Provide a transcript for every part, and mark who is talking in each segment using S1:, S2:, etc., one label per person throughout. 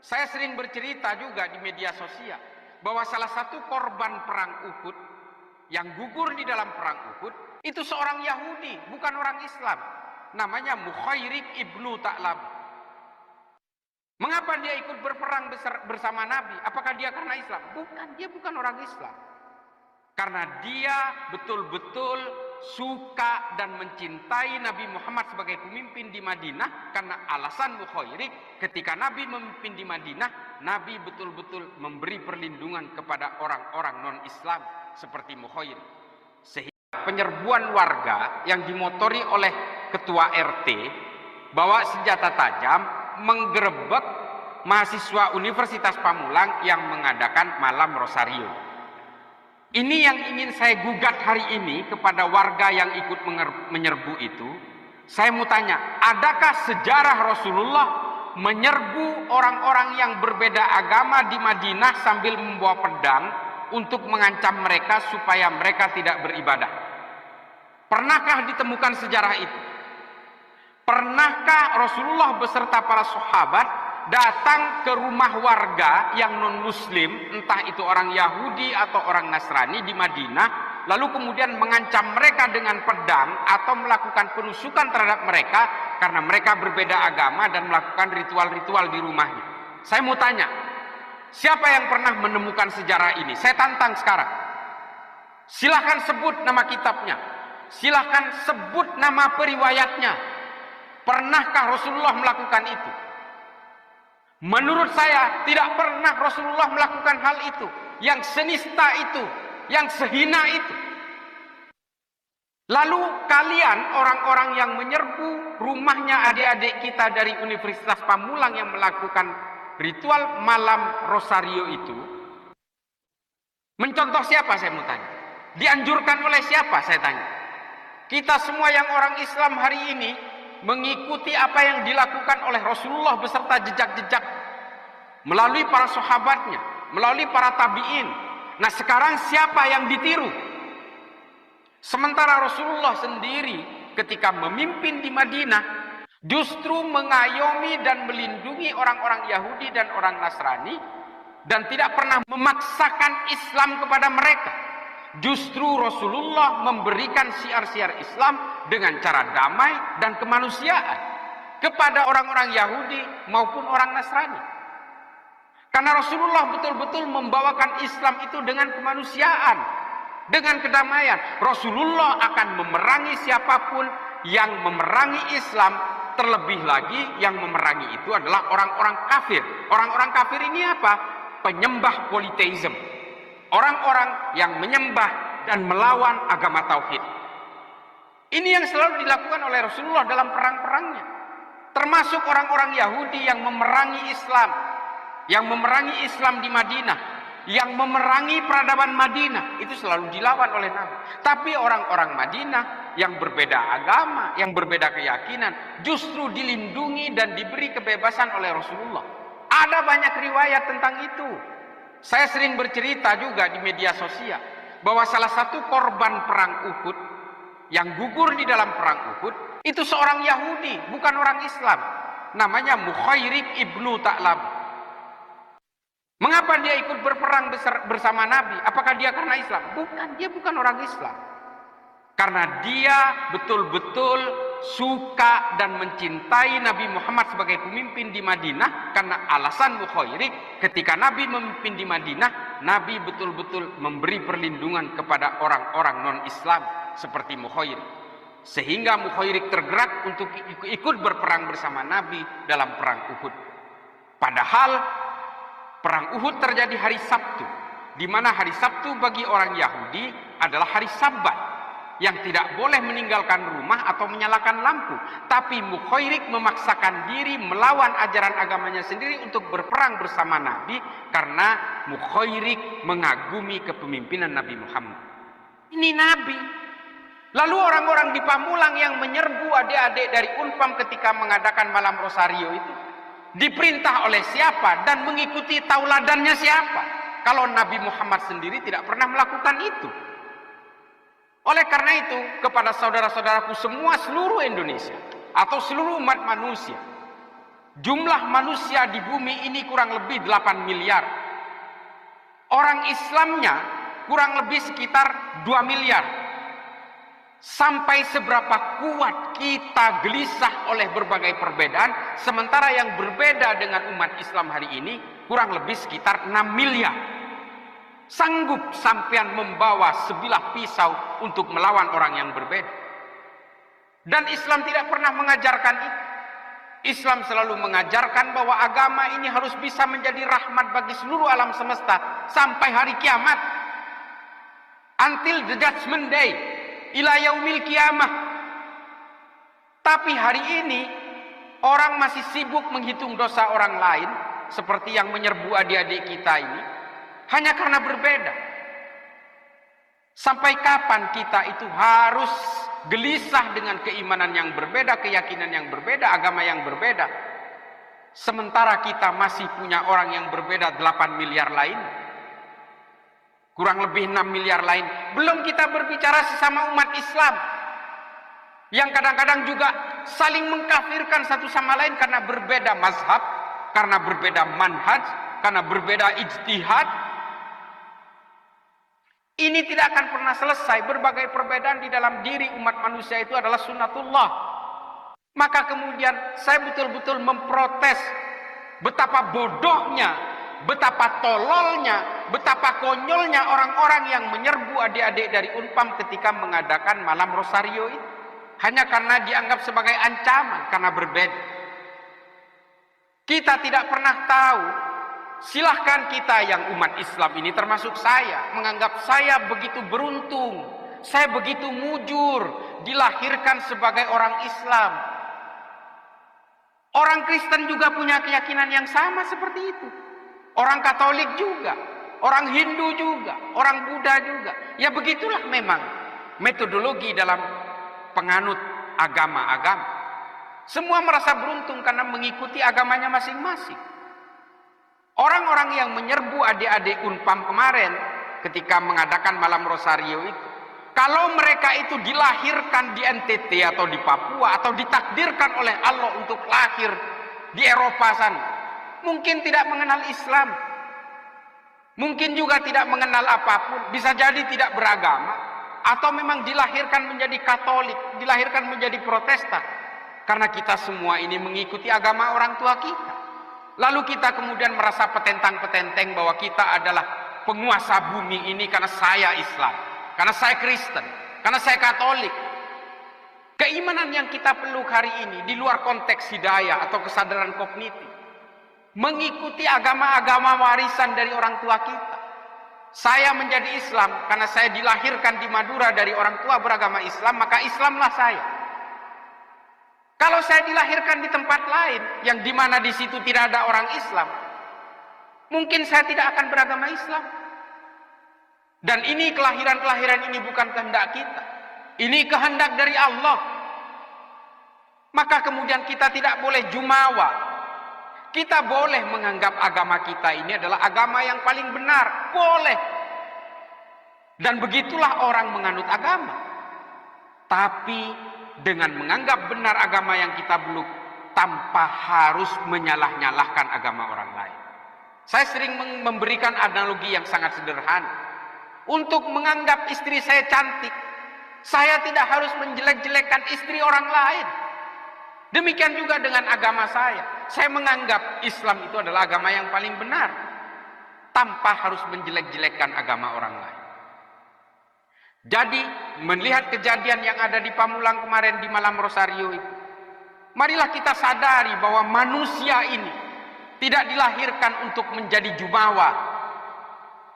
S1: Saya sering bercerita juga di media sosial bahwa salah satu korban perang Uhud yang gugur di dalam perang Uhud itu seorang Yahudi, bukan orang Islam. Namanya Mukhairik ibnu Ta'lab. Mengapa dia ikut berperang bersama Nabi? Apakah dia karena Islam? Bukan, dia bukan orang Islam. Karena dia betul-betul suka dan mencintai Nabi Muhammad sebagai pemimpin di Madinah. Karena alasan Mukhairik, ketika Nabi memimpin di Madinah, Nabi betul-betul memberi perlindungan kepada orang-orang non-Islam seperti Mukhairik. Sehingga penyerbuan warga yang dimotori oleh ketua RT bawa senjata tajam menggerebek mahasiswa Universitas Pamulang yang mengadakan malam Rosario. Ini yang ingin saya gugat hari ini kepada warga yang ikut menyerbu itu. Saya mau tanya, adakah sejarah Rasulullah menyerbu orang-orang yang berbeda agama di Madinah sambil membawa pedang untuk mengancam mereka supaya mereka tidak beribadah? Pernahkah ditemukan sejarah itu? Pernahkah Rasulullah beserta para sahabat datang ke rumah warga yang non-muslim, entah itu orang Yahudi atau orang Nasrani di Madinah, lalu kemudian mengancam mereka dengan pedang atau melakukan penusukan terhadap mereka karena mereka berbeda agama dan melakukan ritual-ritual di rumahnya? Saya mau tanya, siapa yang pernah menemukan sejarah ini? Saya tantang sekarang. Silahkan sebut nama kitabnya, silahkan sebut nama periwayatnya. Pernahkah Rasulullah melakukan itu? Menurut saya tidak pernah Rasulullah melakukan hal itu, yang senista itu, yang sehina itu. Lalu kalian orang-orang yang menyerbu rumahnya adik-adik kita dari Universitas Pamulang yang melakukan ritual malam Rosario itu, mencontoh siapa saya mau tanya? Dianjurkan oleh siapa saya tanya? Kita semua yang orang Islam hari ini mengikuti apa yang dilakukan oleh Rasulullah beserta jejak-jejak melalui para sahabatnya, melalui para tabi'in. Nah, sekarang siapa yang ditiru? Sementara Rasulullah sendiri ketika memimpin di Madinah justru mengayomi dan melindungi orang-orang Yahudi dan orang Nasrani dan tidak pernah memaksakan Islam kepada mereka. Justru Rasulullah memberikan syiar-syiar Islam dengan cara damai dan kemanusiaan kepada orang-orang Yahudi maupun orang Nasrani. Karena Rasulullah betul-betul membawakan Islam itu dengan kemanusiaan, dengan kedamaian. Rasulullah akan memerangi siapapun yang memerangi Islam, terlebih lagi yang memerangi itu adalah orang-orang kafir. Orang-orang kafir ini apa? Penyembah politeisme. Orang-orang yang menyembah dan melawan agama tauhid. Ini yang selalu dilakukan oleh Rasulullah dalam perang-perangnya. Termasuk orang-orang Yahudi yang memerangi Islam. Yang memerangi Islam di Madinah. Yang memerangi peradaban Madinah. Itu selalu dilawan oleh Nabi. Tapi orang-orang Madinah yang berbeda agama, yang berbeda keyakinan, justru dilindungi dan diberi kebebasan oleh Rasulullah. Ada banyak riwayat tentang itu. Saya sering bercerita juga di media sosial bahwa salah satu korban perang Uhud yang gugur di dalam perang Uhud itu seorang Yahudi, bukan orang Islam. Namanya Mukhairik ibnu Ta'lab. Mengapa dia ikut berperang bersama Nabi? Apakah dia karena Islam? Bukan, dia bukan orang Islam. Karena dia betul-betul suka dan mencintai Nabi Muhammad sebagai pemimpin di Madinah. Karena alasan Mukhairik, ketika Nabi memimpin di Madinah, Nabi betul-betul memberi perlindungan kepada orang-orang non-Islam seperti Mukhairik. Sehingga Mukhairik tergerak untuk ikut berperang bersama Nabi dalam perang Uhud. Padahal perang Uhud terjadi hari Sabtu, di mana hari Sabtu bagi orang Yahudi adalah hari Sabat yang tidak boleh meninggalkan rumah atau menyalakan lampu. Tapi Mukhairik memaksakan diri melawan ajaran agamanya sendiri untuk berperang bersama Nabi karena Mukhairik mengagumi kepemimpinan Nabi Muhammad. Ini Nabi. Lalu orang-orang di Pamulang yang menyerbu adik-adik dari Unpam ketika mengadakan malam Rosario itu diperintah oleh siapa dan mengikuti tauladannya siapa? Kalau Nabi Muhammad sendiri tidak pernah melakukan itu. Oleh karena itu, kepada saudara-saudaraku semua seluruh Indonesia atau seluruh umat manusia, Jumlah manusia di bumi ini kurang lebih 8 miliar. Orang Islamnya kurang lebih sekitar 2 miliar. Sampai seberapa kuat kita gelisah oleh berbagai perbedaan, sementara yang berbeda dengan umat Islam hari ini kurang lebih sekitar 6 miliar. Sanggup sampean membawa sebilah pisau untuk melawan orang yang berbeda. Dan Islam tidak pernah mengajarkan itu. Islam selalu mengajarkan bahwa agama ini harus bisa menjadi rahmat bagi seluruh alam semesta sampai hari kiamat. Until the judgment day, ila yaumil kiamah. Tapi hari ini orang masih sibuk menghitung dosa orang lain, seperti yang menyerbu adik-adik kita ini, hanya karena berbeda. Sampai kapan kita itu harus gelisah dengan keimanan yang berbeda, keyakinan yang berbeda, agama yang berbeda, sementara kita masih punya orang yang berbeda 8 miliar lain, kurang lebih 6 miliar lain. Belum kita berbicara sesama umat Islam yang kadang-kadang juga saling mengkafirkan satu sama lain karena berbeda mazhab, karena berbeda manhaj, karena berbeda ijtihad. Ini tidak akan pernah selesai. Berbagai perbedaan di dalam diri umat manusia itu adalah sunnatullah. Maka kemudian saya betul-betul memprotes betapa bodohnya, betapa tololnya, betapa konyolnya orang-orang yang menyerbu adik-adik dari Unpam ketika mengadakan malam Rosario itu. Hanya karena dianggap sebagai ancaman, karena berbeda. Kita tidak pernah tahu. Silahkan kita yang umat Islam ini, termasuk saya, menganggap saya begitu beruntung, saya begitu mujur, dilahirkan sebagai orang Islam. Orang Kristen juga punya keyakinan yang sama seperti itu. Orang Katolik juga, orang Hindu juga, orang Buddha juga. Ya begitulah memang metodologi dalam penganut agama-agama. Semua merasa beruntung karena mengikuti agamanya masing-masing. Orang-orang yang menyerbu adik-adik Unpam kemarin ketika mengadakan malam Rosario itu, kalau mereka itu dilahirkan di NTT atau di Papua atau ditakdirkan oleh Allah untuk lahir di Eropa sana, mungkin tidak mengenal Islam, mungkin juga tidak mengenal apapun, bisa jadi tidak beragama, atau memang dilahirkan menjadi Katolik, dilahirkan menjadi Protestan, karena kita semua ini mengikuti agama orang tua kita. Lalu kita kemudian merasa petentang-petenteng bahwa kita adalah penguasa bumi ini karena saya Islam, karena saya Kristen, karena saya Katolik. Keimanan yang kita peluk hari ini di luar konteks hidayah atau kesadaran kognitif, mengikuti agama-agama warisan dari orang tua kita. Saya menjadi Islam karena saya dilahirkan di Madura dari orang tua beragama Islam, maka Islamlah saya. Kalau saya dilahirkan di tempat lain yang dimana di situ tidak ada orang Islam, mungkin saya tidak akan beragama Islam. Dan ini kelahiran-kelahiran ini bukan kehendak kita. Ini kehendak dari Allah. Maka kemudian kita tidak boleh jumawa. Kita boleh menganggap agama kita ini adalah agama yang paling benar. Boleh. Dan begitulah orang menganut agama. Tapi dengan menganggap benar agama yang kita peluk tanpa harus menyalah-nyalahkan agama orang lain. Saya sering memberikan analogi yang sangat sederhana. Untuk menganggap istri saya cantik, saya tidak harus menjelek-jelekkan istri orang lain. Demikian juga dengan agama saya. Saya menganggap Islam itu adalah agama yang paling benar tanpa harus menjelek-jelekkan agama orang lain. Jadi, melihat kejadian yang ada di Pamulang kemarin di malam Rosario itu, marilah kita sadari bahwa manusia ini tidak dilahirkan untuk menjadi jumawa.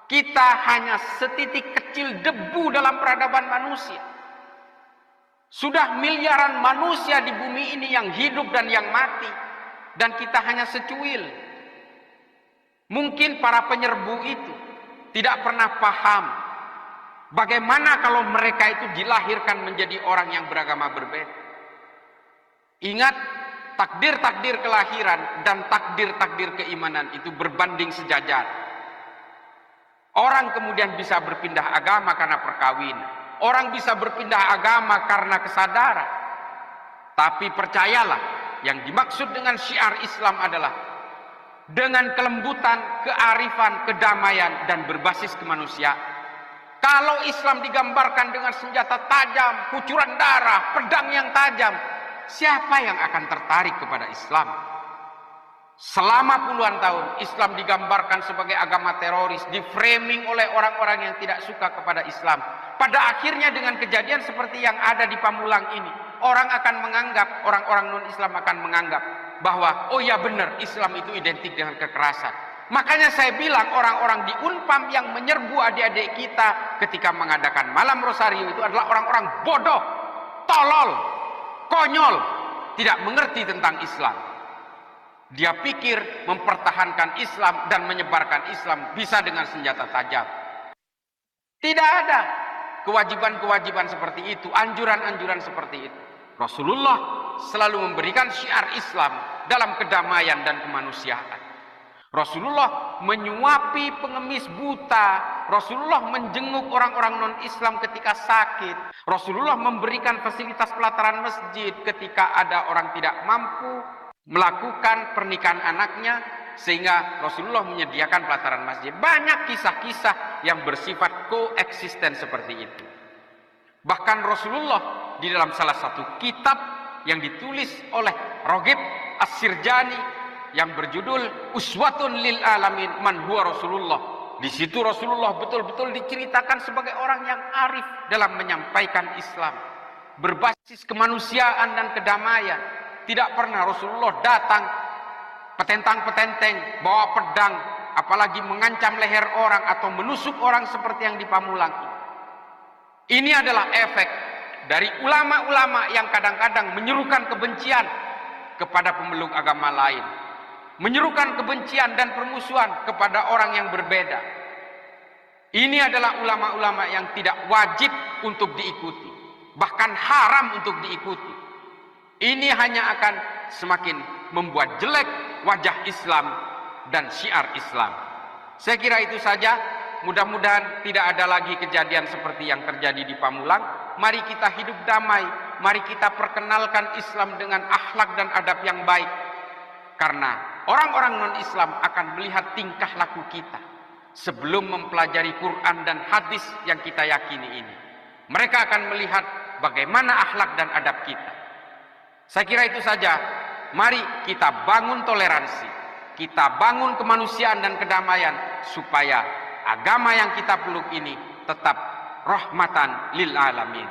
S1: Kita hanya setitik kecil debu dalam peradaban manusia. Sudah miliaran manusia di bumi ini yang hidup dan yang mati, dan kita hanya secuil. Mungkin para penyerbu itu tidak pernah paham bagaimana kalau mereka itu dilahirkan menjadi orang yang beragama berbeda. Ingat, takdir-takdir kelahiran dan takdir-takdir keimanan itu berbanding sejajar. Orang kemudian bisa berpindah agama karena perkawinan. Orang bisa berpindah agama karena kesadaran. Tapi percayalah, yang dimaksud dengan syiar Islam adalah dengan kelembutan, kearifan, kedamaian, dan berbasis kemanusiaan. Kalau Islam digambarkan dengan senjata tajam, kucuran darah, pedang yang tajam, siapa yang akan tertarik kepada Islam? Selama puluhan tahun, Islam digambarkan sebagai agama teroris, diframing oleh orang-orang yang tidak suka kepada Islam. Pada akhirnya dengan kejadian seperti yang ada di Pamulang ini, orang akan menganggap, orang-orang non-Islam akan menganggap bahwa, oh ya benar, Islam itu identik dengan kekerasan. Makanya saya bilang orang-orang di Unpam yang menyerbu adik-adik kita ketika mengadakan malam Rosario itu adalah orang-orang bodoh, tolol, konyol, tidak mengerti tentang Islam. Dia pikir mempertahankan Islam dan menyebarkan Islam bisa dengan senjata tajam. Tidak ada kewajiban-kewajiban seperti itu, anjuran-anjuran seperti itu. Rasulullah selalu memberikan syiar Islam dalam kedamaian dan kemanusiaan. Rasulullah menyuapi pengemis buta. Rasulullah menjenguk orang-orang non-Islam ketika sakit. Rasulullah memberikan fasilitas pelataran masjid ketika ada orang tidak mampu melakukan pernikahan anaknya, sehingga Rasulullah menyediakan pelataran masjid. Banyak kisah-kisah yang bersifat koeksisten seperti itu. Bahkan Rasulullah di dalam salah satu kitab yang ditulis oleh Raghib As-Sirjani yang berjudul Uswatun lil Alamin Man Huwa Rasulullah. Di situ Rasulullah betul-betul diceritakan sebagai orang yang arif dalam menyampaikan Islam, berbasis kemanusiaan dan kedamaian. Tidak pernah Rasulullah datang petentang-petenteng, bawa pedang, apalagi mengancam leher orang atau menusuk orang seperti yang di Pamulang ini. Ini adalah efek dari ulama-ulama yang kadang-kadang menyerukan kebencian kepada pemeluk agama lain, menyerukan kebencian dan permusuhan kepada orang yang berbeda. Ini adalah ulama-ulama yang tidak wajib untuk diikuti, bahkan haram untuk diikuti. Ini hanya akan semakin membuat jelek wajah Islam dan syiar Islam. Saya kira itu saja. Mudah-mudahan tidak ada lagi kejadian seperti yang terjadi di Pamulang. Mari kita hidup damai. Mari kita perkenalkan Islam dengan akhlak dan adab yang baik. Karena orang-orang non-Islam akan melihat tingkah laku kita sebelum mempelajari Quran dan hadis yang kita yakini ini. Mereka akan melihat bagaimana akhlak dan adab kita. Saya kira itu saja. Mari kita bangun toleransi, kita bangun kemanusiaan dan kedamaian supaya agama yang kita peluk ini tetap rahmatan lil alamin.